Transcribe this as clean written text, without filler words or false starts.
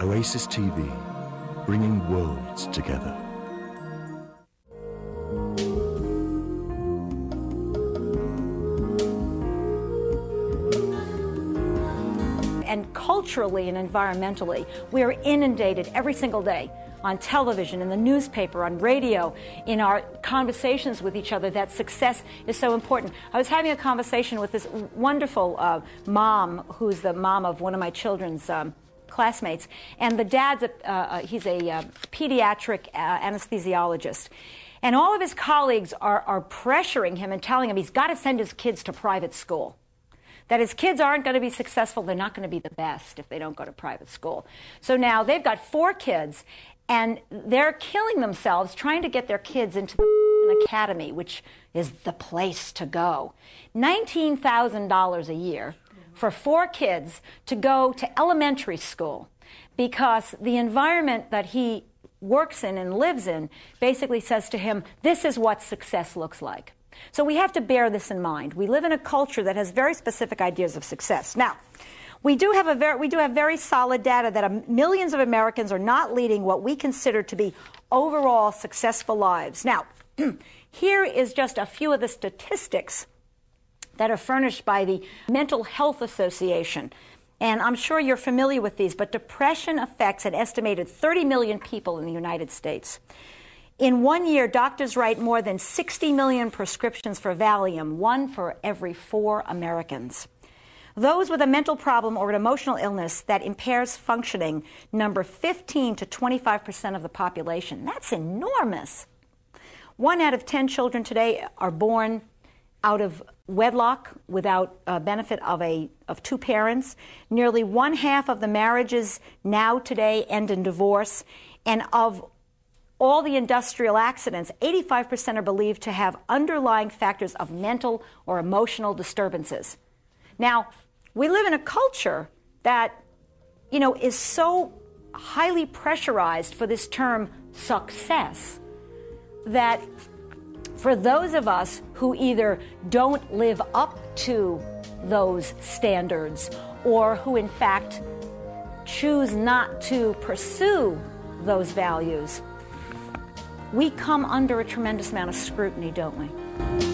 Oasis TV, bringing worlds together. And culturally and environmentally, we are inundated every single day on television, in the newspaper, on radio, in our conversations with each other, that success is so important. I was having a conversation with this wonderful mom, who's the mom of one of my children's classmates, and the dad's he's a pediatric anesthesiologist. And all of his colleagues are pressuring him and telling him he's got to send his kids to private school. That his kids aren't going to be successful, they're not going to be the best if they don't go to private school. So now they've got 4 kids, and they're killing themselves trying to get their kids into the academy, which is the place to go. $19,000 a year for 4 kids to go to elementary school, because the environment that he works in and lives in basically says to him, this is what success looks like. So we have to bear this in mind. We live in a culture that has very specific ideas of success. Now, we do have very solid data that millions of Americans are not leading what we consider to be overall successful lives. Now, here is just a few of the statistics that are furnished by the Mental Health Association. And I'm sure you're familiar with these, but depression affects an estimated 30 million people in the United States. In 1 year, doctors write more than 60 million prescriptions for Valium, 1 for every 4 Americans. Those with a mental problem or an emotional illness that impairs functioning number 15 to 25% of the population. That's enormous. 1 out of 10 children today are born out of wedlock without benefit of 2 parents. Nearly 1/2 of the marriages now today end in divorce. And of all the industrial accidents, 85% are believed to have underlying factors of mental or emotional disturbances. Now, we live in a culture that, is so highly pressurized for this term success that for those of us who either don't live up to those standards or who in fact choose not to pursue those values, we come under a tremendous amount of scrutiny, don't we?